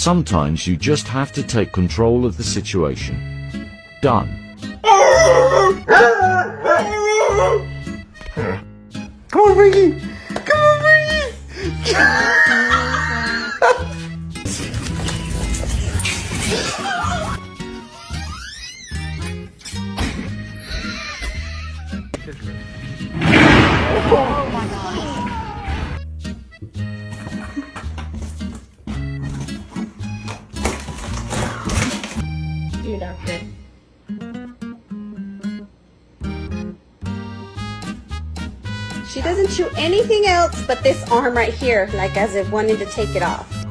Sometimes you just have to take control of the situation. Done. Come on, Frankie! Come on, Frankie! Oh my god. You're not good. She doesn't chew anything else but this arm right here, like as if wanting to take it off.